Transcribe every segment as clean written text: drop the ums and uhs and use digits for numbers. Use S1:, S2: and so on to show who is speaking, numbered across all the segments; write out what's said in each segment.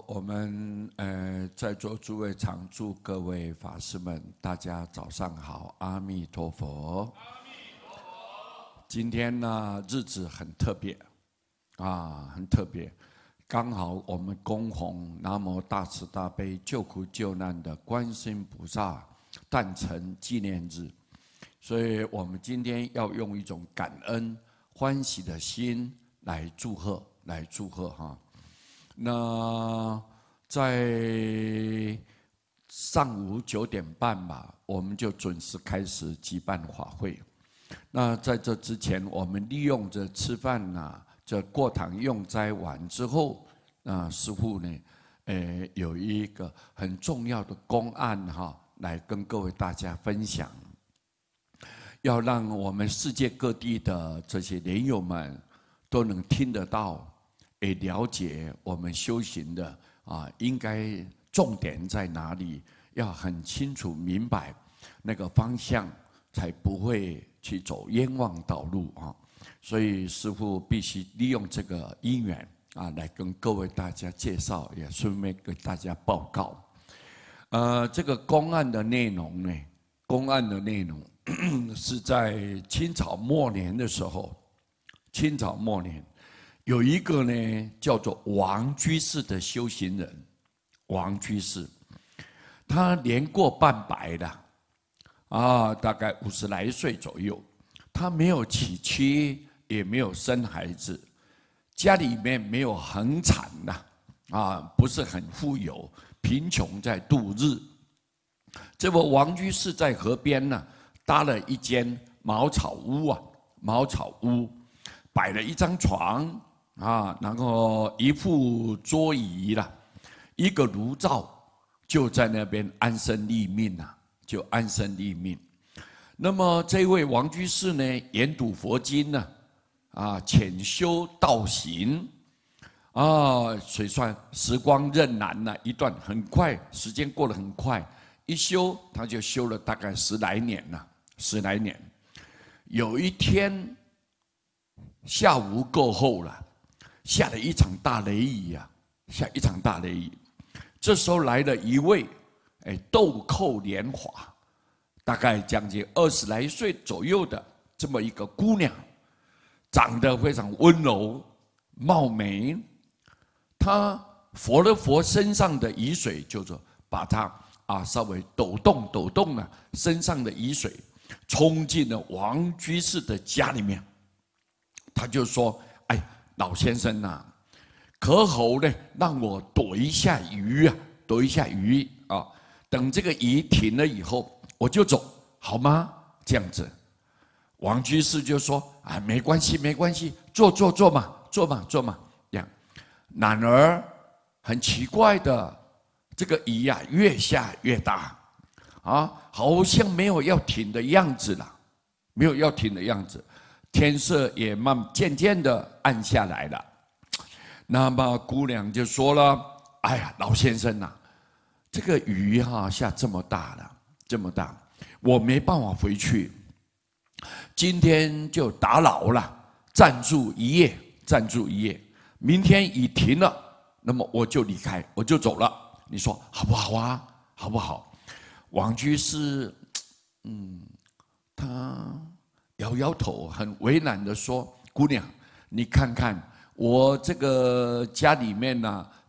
S1: 我们在座诸位常住各位法师们，大家早上好，阿弥陀佛。阿弥陀佛。今天呢，日子很特别，很特别，刚好我们恭弘南无大慈大悲救苦救难的观世音菩萨诞辰纪念日，所以我们今天要用一种感恩、欢喜的心来祝贺，哈。那在上午9点半吧，我们就准时开始举办法会。那在这之前，我们利用着吃饭这过堂用斋完之后，师父呢，有一个很重要的公案来跟各位大家分享，要让我们世界各地的这些莲友们都能听得到。也了解我们修行的应该重点在哪里，要很清楚明白那个方向，才不会去走冤枉道路所以师父必须利用这个因缘来跟各位大家介绍，也顺便给大家报告。这个公案的内容呢，是在清朝末年的时候，有一个呢叫做王居士的修行人，王居士，他年过半百了，大概50来岁左右，他没有娶妻，也没有生孩子，家里面没有很惨不是很富有，贫穷在度日。这位王居士在河边搭了一间茅草屋，摆了一张床。然后一副桌椅一个炉灶，就在那边安身立命那么这位王居士呢，研读佛经潜修道行所算时光荏苒一段很快，时间过得很快，一修他就修了大概10来年。有一天下午过后了。下了一场大雷雨这时候来了一位豆蔻莲华，大概将近20来岁左右的这么一个姑娘，长得非常温柔貌美。她佛了佛身上的雨水，就是把她稍微抖动身上的雨水冲进了王居士的家里面。他就说：“老先生可否呢让我躲一下雨等这个雨停了以后我就走，好吗？”这样子，王居士就说：“没关系，坐嘛。”这样，然而很奇怪的，这个雨越下越大好像没有要停的样子了，天色也渐渐的暗下来了。那么姑娘就说了：“老先生这个雨下这么大，我没办法回去，今天就打扰了，暂住一夜。明天雨停了，那么我就离开，我就走了。你说好不好好不好？”王居士，他摇头，很为难的说：“姑娘，你看看我这个家里面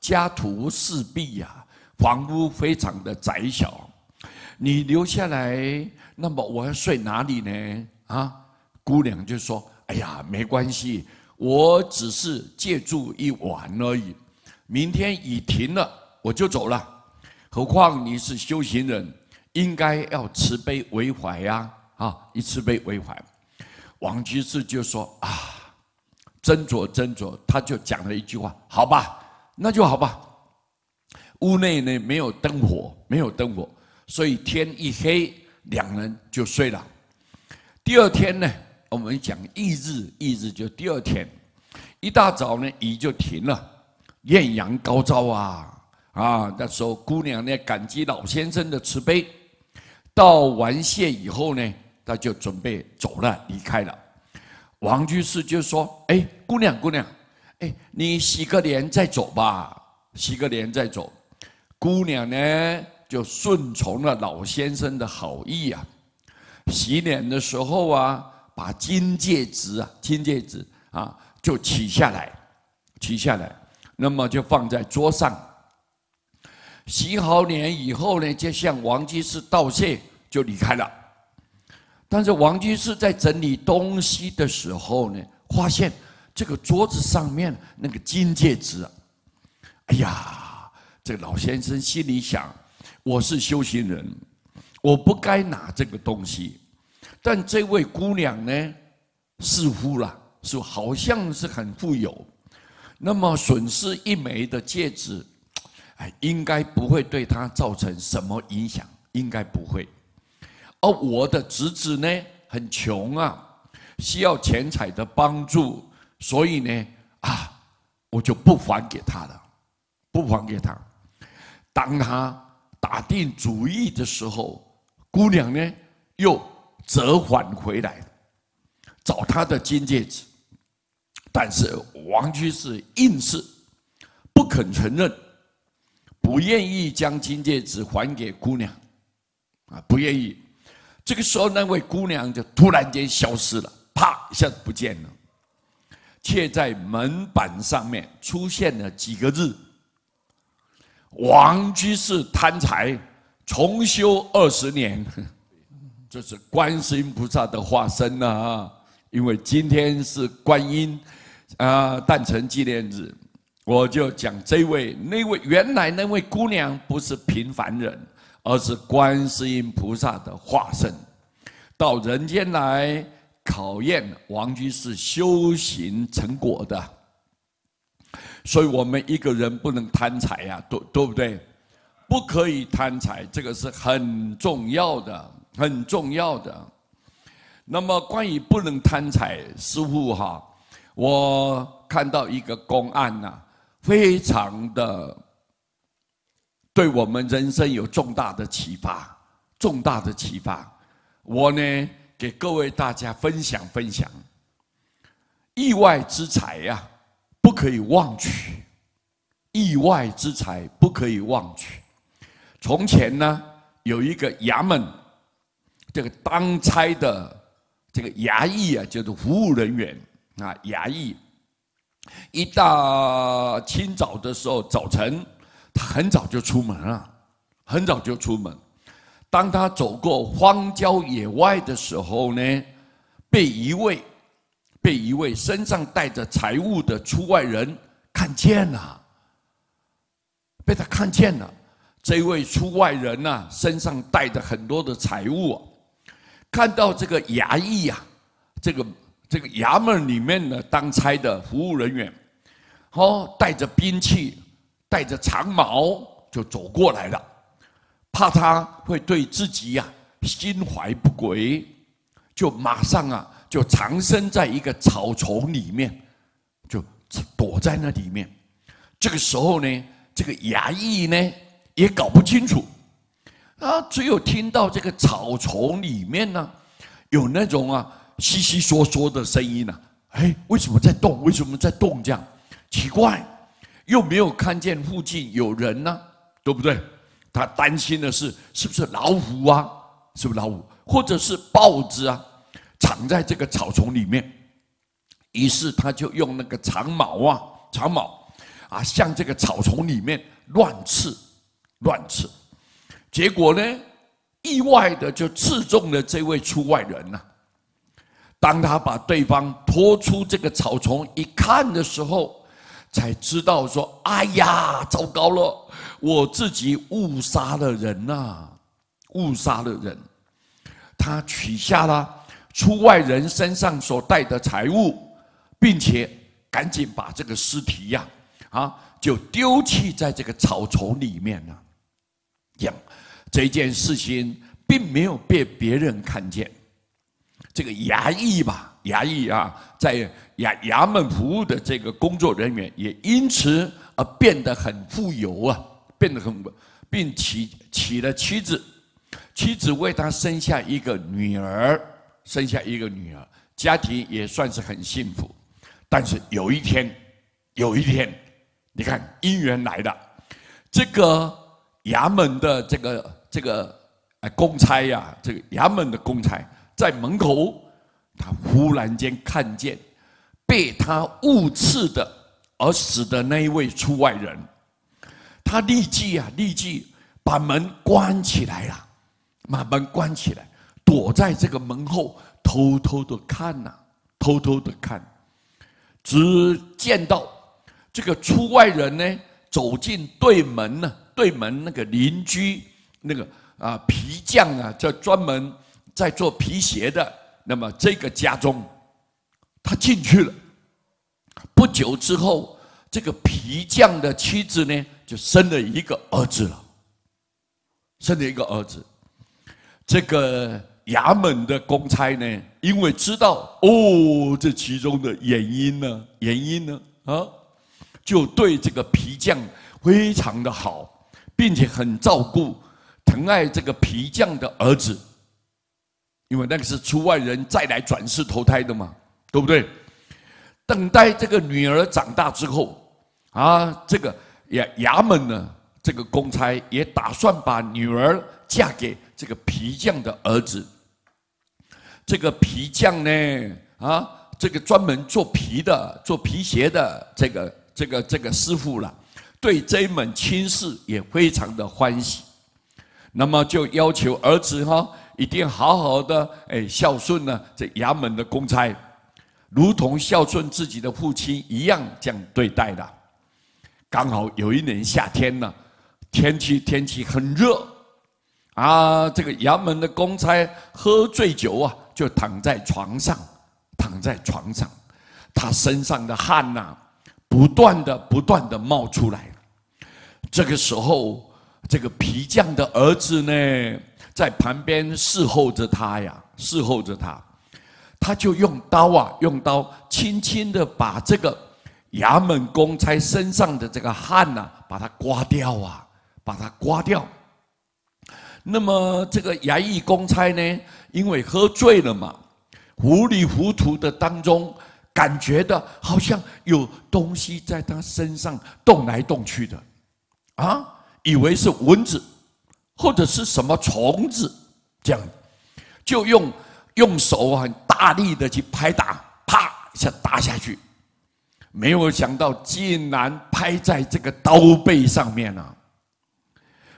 S1: 家徒四壁房屋非常的窄小，你留下来，那么我要睡哪里呢？”姑娘就说：“没关系，我只是借住一晚而已，明天雨停了我就走了。何况你是修行人，应该要慈悲为怀以慈悲为怀。”王居士就说：“斟酌。”他就讲了一句话：“好吧，那就好吧。”屋内呢没有灯火，所以天一黑，两人就睡了。第二天呢，我们讲翌日就第二天，一大早呢雨就停了，艳阳高照那时候姑娘呢感激老先生的慈悲，道完谢以后呢，他就准备走了，离开了。王居士就说：“姑娘，你洗个脸再走吧。”洗个脸再走。姑娘呢就顺从了老先生的好意啊，洗脸的时候啊，把金戒指啊就取下来，那么就放在桌上。洗好脸以后呢，就向王居士道谢，就离开了。但是王居士在整理东西的时候呢，发现这个桌子上面那个金戒指啊，哎呀，这个老先生心里想：我是修行人，我不该拿这个东西。但这位姑娘呢，似乎好像是很富有，那么损失一枚的戒指，应该不会对她造成什么影响，应该不会。而我的侄子呢，很穷啊，需要钱财的帮助，所以呢，我就不还给他了，不还给他。当他打定主意的时候，姑娘呢又折返回来，找他的金戒指。但是王居士硬是不肯承认，不愿意将金戒指还给姑娘，不愿意。这个时候，那位姑娘就突然间消失了，啪一下子不见了，却在门板上面出现了几个字：王居士贪财，重修20年。这是观世音菩萨的化身啊！因为今天是观音诞辰纪念日，我就讲原来那位姑娘不是平凡人，而是观世音菩萨的化身，到人间来考验王居士修行成果的。所以我们一个人不能贪财呀，对不对？不可以贪财，这个是很重要的，很重要的。那么关于不能贪财，师父我看到一个公案非常的对我们人生有重大的启发，重大的启发。我呢给各位大家分享分享，意外之财不可以妄取，意外之财不可以妄取。从前呢，有一个衙门，这个当差的这个衙役就是服务人员衙役，一大清早的时候，早晨他很早就出门了，很早就出门。当他走过荒郊野外的时候呢，被一位身上带着财物的出外人看见了，被他看见了。这位出外人身上带着很多的财物，看到这个衙役这个衙门里面的当差的服务人员，带着兵器，带着长矛就走过来了，怕他会对自己心怀不轨，就马上就藏身在一个草丛里面，就躲在那里面。这个时候呢，这个衙役呢也搞不清楚，只有听到这个草丛里面有那种稀稀嗦嗦的声音为什么在动？为什么在动？这样奇怪，又没有看见附近有人对不对？他担心的是不是老虎是不是老虎，或者是豹子藏在这个草丛里面。于是他就用那个长矛向这个草丛里面乱刺，结果呢，意外的就刺中了这位出外人当他把对方拖出这个草丛一看的时候，才知道说：哎呀，糟糕了，我自己误杀了人误杀了人。他取下了出外人身上所带的财物，并且赶紧把这个尸体就丢弃在这个草丛里面这件事情并没有被别人看见。这个衙役在衙门服务的这个工作人员也因此而变得很富有并娶了妻子，妻子为他生下一个女儿，家庭也算是很幸福。但是有一天，你看姻缘来了，这个衙门的这个公差呀，这个衙门的公差在门口，他忽然间看见被他误刺的而死的那一位出外人，他立即把门关起来了，把门关起来，躲在这个门后，偷偷的看呐，偷偷的看，只见到这个出外人呢走进对门呢，对门那个邻居那个皮匠啊，这专门在做皮鞋的，那么这个家中，他进去了。不久之后，这个皮匠的妻子呢，就生了一个儿子了，生了一个儿子。这个衙门的公差呢，因为知道这其中的原因呢，就对这个皮匠非常的好，并且很照顾、疼爱这个皮匠的儿子，因为那个是出外人再来转世投胎的嘛，对不对？等待这个女儿长大之后，这个衙门呢，这个公差也打算把女儿嫁给这个皮匠的儿子。这个皮匠呢，这个专门做皮的、做皮鞋的这个师傅了，对这一门亲事也非常的欢喜。那么就要求儿子一定好好的孝顺呢这衙门的公差，如同孝顺自己的父亲一样这样对待的。刚好有一年夏天呢，天气很热这个衙门的公差喝醉酒就躺在床上，他身上的汗不断的冒出来了。这个时候，这个皮匠的儿子呢，在旁边侍候着他，他就用刀轻轻的把这个衙门公差身上的这个汗把它刮掉。那么这个衙役公差呢，因为喝醉了嘛，糊里糊涂的当中，感觉到好像有东西在他身上动来动去的，以为是蚊子或者是什么虫子，这样就用手很大力的去拍打，啪一下打下去，没有想到竟然拍在这个刀背上面了。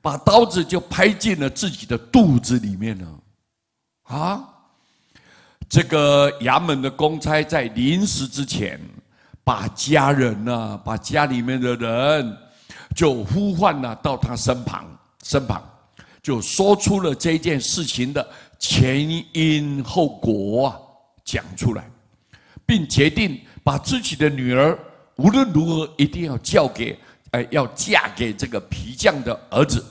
S1: 把刀子就拍进了自己的肚子里面了，这个衙门的公差在临死之前，把家里面的人就呼唤到他身旁，就说出了这件事情的前因后果讲出来，并决定把自己的女儿无论如何一定要要嫁给这个皮匠的儿子，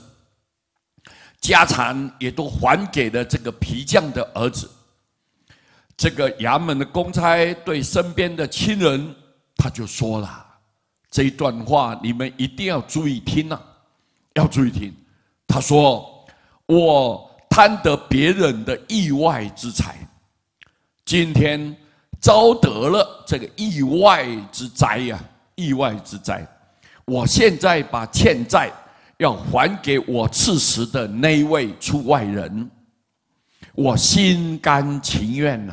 S1: 家产也都还给了这个皮匠的儿子。这个衙门的公差对身边的亲人，他就说了这一段话，你们一定要注意听要注意听。他说：“我贪得别人的意外之财，今天遭得了这个意外之灾意外之灾。我现在把欠债要还给我刺死的那一位出外人，我心甘情愿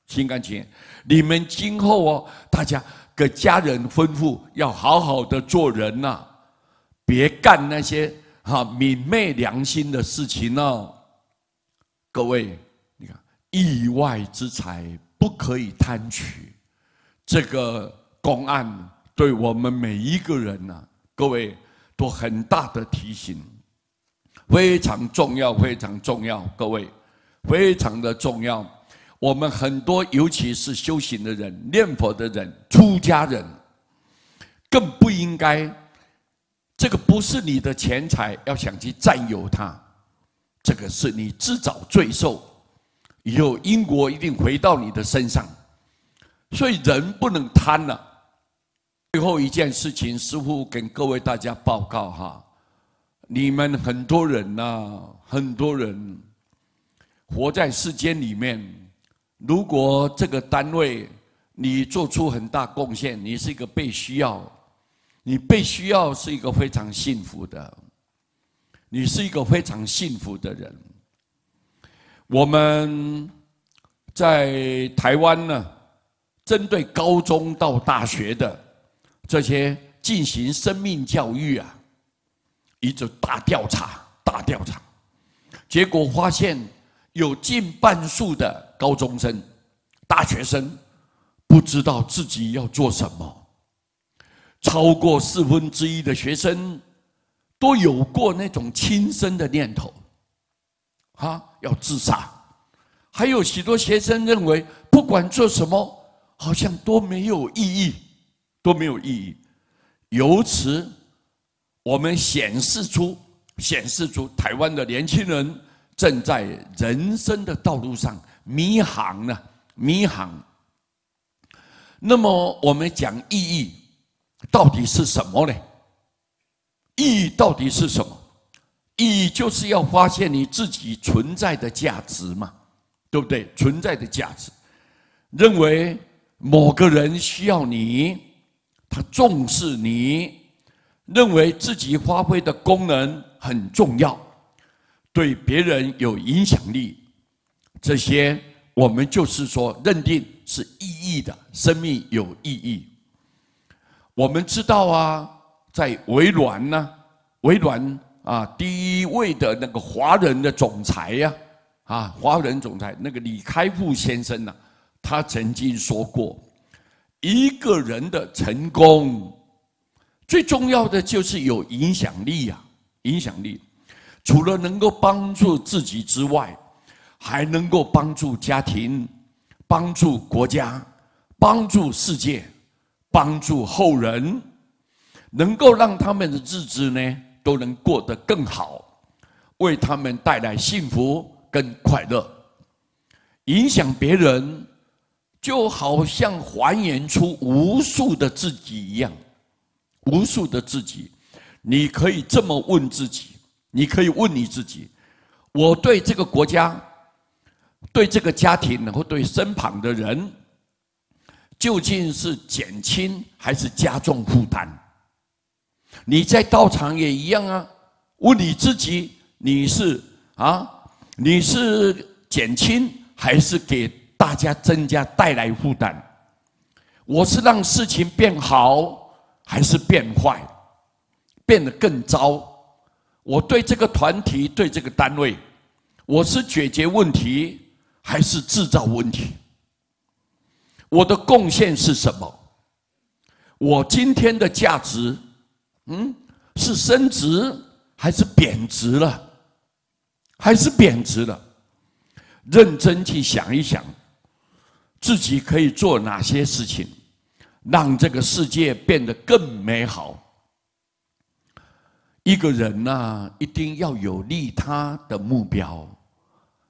S1: 心甘情愿。你们今后大家给家人吩咐，要好好的做人别干那些泯灭良心的事情各位，你看，意外之财不可以贪取，这个公案对我们每一个人各位都很大的提醒，非常重要，各位，非常的重要。我们很多，尤其是修行的人、念佛的人、出家人，更不应该，这个不是你的钱财，要想去占有它，这个是你自找罪受，以后因果一定回到你的身上。所以人不能贪最后一件事情，师父跟各位大家报告你们很多人很多人活在世间里面，如果这个单位你做出很大贡献，你是一个被需要，你被需要是一个非常幸福的，你是一个非常幸福的人。我们在台湾呢，针对高中到大学的这些进行生命教育啊，一直大调查，结果发现有近半数的高中生、大学生不知道自己要做什么。超过1/4的学生都有过那种轻生的念头，要自杀。还有许多学生认为，不管做什么，好像都没有意义。由此，我们显示出台湾的年轻人正在人生的道路上迷航。那么，我们讲意义。到底是什么呢？意义到底是什么？意义就是要发现你自己存在的价值嘛，对不对？存在的价值，认为某个人需要你，他重视你，认为自己发挥的功能很重要，对别人有影响力，这些我们就是说认定是意义的，生命有意义。我们知道啊，在微软第一位的那个华人的总裁华人总裁那个李开复先生呢，他曾经说过，一个人的成功最重要的就是有影响力。除了能够帮助自己之外，还能够帮助家庭，帮助国家，帮助世界，帮助后人，能够让他们的日子呢都能过得更好，为他们带来幸福跟快乐。影响别人，就好像还原出无数的自己一样，无数的自己。你可以这么问自己，你可以问你自己：我对这个国家、对这个家庭，然后对身旁的人，究竟是减轻还是加重负担？你在道场也一样啊，问你自己，你是减轻还是给大家带来负担？我是让事情变好，还是变坏，变得更糟？我对这个团体、对这个单位，我是解决问题，还是制造问题？我的贡献是什么？我今天的价值，是升值还是贬值了？认真去想一想，自己可以做哪些事情，让这个世界变得更美好。一个人一定要有利他的目标，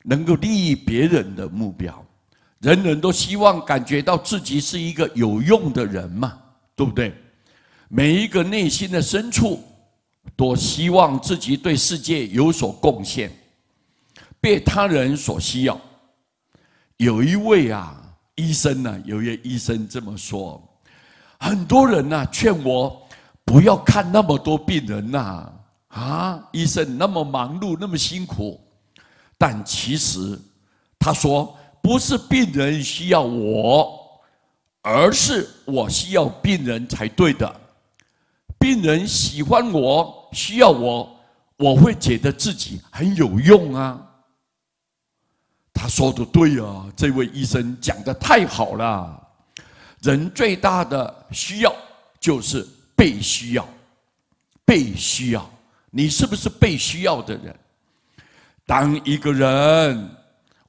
S1: 能够利益别人的目标。人人都希望感觉到自己是一个有用的人嘛，对不对？每一个内心的深处都希望自己对世界有所贡献，被他人所需要。有一位医生这么说，很多人劝我不要看那么多病人医生那么忙碌那么辛苦，但其实他说，不是病人需要我，而是我需要病人才对的。病人喜欢我，需要我，我会觉得自己很有用啊。他说的对啊，这位医生讲得太好了。人最大的需要就是被需要，被需要。你是不是被需要的人？当一个人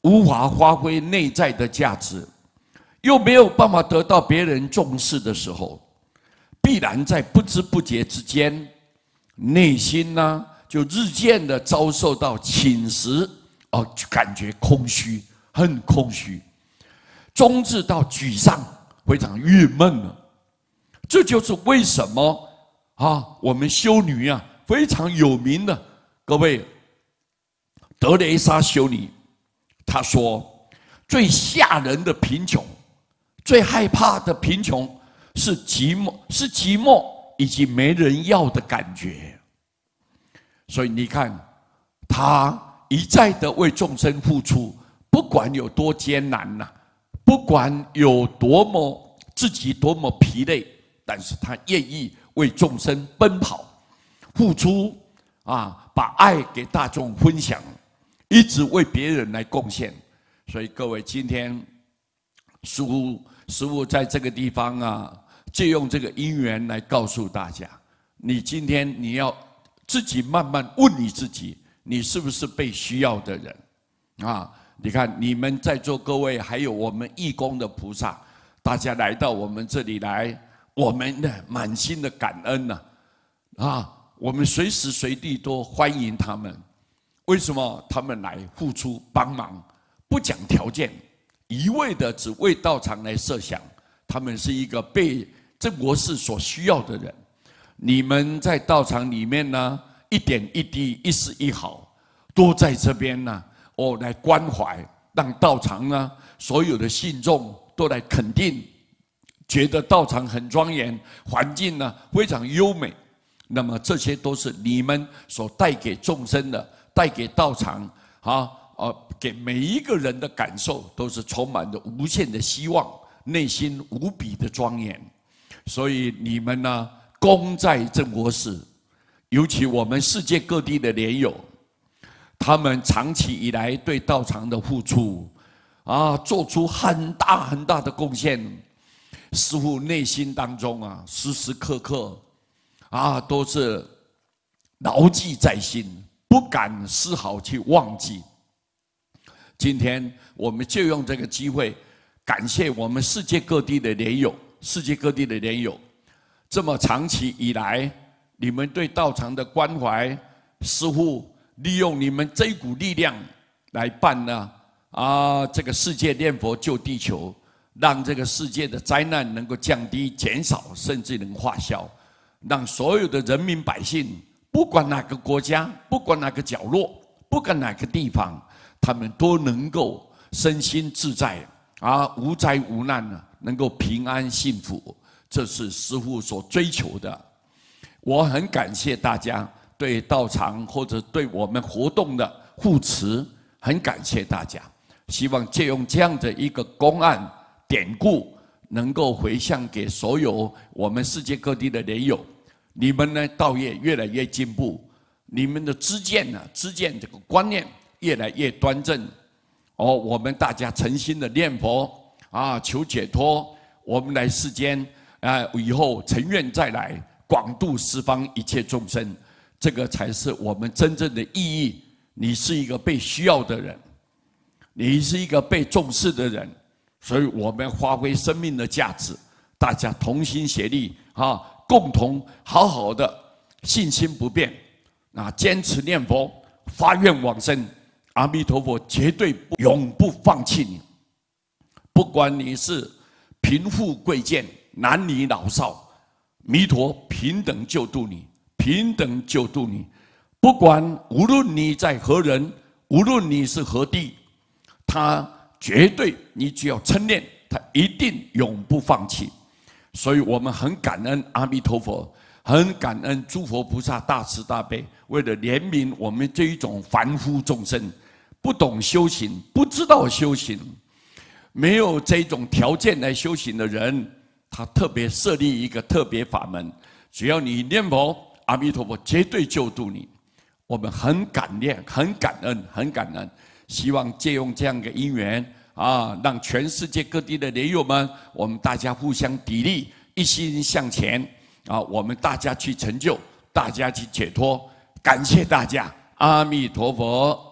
S1: 无法发挥内在的价值，又没有办法得到别人重视的时候，必然在不知不觉之间，内心就日渐的遭受到侵蚀，感觉空虚，很空虚，终至到沮丧，非常郁闷了。这就是为什么我们修女非常有名的各位德蕾莎修女，她说，最吓人的贫穷，最害怕的贫穷是寂寞以及没人要的感觉。所以你看，他一再的为众生付出，不管有多艰难呐，不管有多么自己多么疲累，但是他愿意为众生奔跑，付出把爱给大众分享，一直为别人来贡献。所以各位，今天师父在这个地方借用这个因缘来告诉大家，你今天你要自己慢慢问你自己，你是不是被需要的人？你看你们在座各位，还有我们义工的菩萨，大家来到我们这里来，我们的满心的感恩我们随时随地都欢迎他们。为什么他们来付出帮忙，不讲条件，一味的只为道场来设想？他们是一个被正国事所需要的人。你们在道场里面呢，一点一滴、一丝一毫，都在这边呢，来关怀，让道场呢所有的信众都来肯定，觉得道场很庄严，环境呢非常优美。那么这些都是你们所带给众生的，带给道场给每一个人的感受，都是充满着无限的希望，内心无比的庄严。所以你们呢，功在正国事，尤其我们世界各地的莲友，他们长期以来对道场的付出做出很大很大的贡献。师父内心当中时时刻刻都是牢记在心，不敢丝毫去忘记。今天我们就用这个机会，感谢我们世界各地的莲友，这么长期以来，你们对道场的关怀，师父利用你们这一股力量来办这个世界念佛救地球，让这个世界的灾难能够降低、减少，甚至能化消，让所有的人民百姓，不管哪个国家，不管哪个角落，不管哪个地方，他们都能够身心自在无灾无难能够平安幸福。这是师父所追求的。我很感谢大家对道场或者对我们活动的护持，很感谢大家。希望借用这样的一个公案典故，能够回向给所有我们世界各地的莲友。你们呢，道业越来越进步，你们的知见这个观念越来越端正。我们大家诚心的念佛求解脱，我们来世间以后诚愿再来广度十方一切众生，这个才是我们真正的意义。你是一个被需要的人，你是一个被重视的人，所以我们发挥生命的价值，大家同心协力共同好好的信心不变坚持念佛，发愿往生。阿弥陀佛绝对永不放弃你，不管你是贫富贵贱、男女老少，弥陀平等救度你，平等救度你。不管无论你在何人，无论你是何地，他绝对，你只要称念，他一定永不放弃。所以我们很感恩阿弥陀佛，很感恩诸佛菩萨大慈大悲，为了怜悯我们这一种凡夫众生，不懂修行，不知道修行，没有这种条件来修行的人，他特别设立一个特别法门，只要你念佛，阿弥陀佛绝对救度你。我们很感念，很感恩，很感恩。希望借用这样的因缘让全世界各地的莲友们，我们大家互相砥砺，一心向前我们大家去成就，大家去解脱。感谢大家，阿弥陀佛。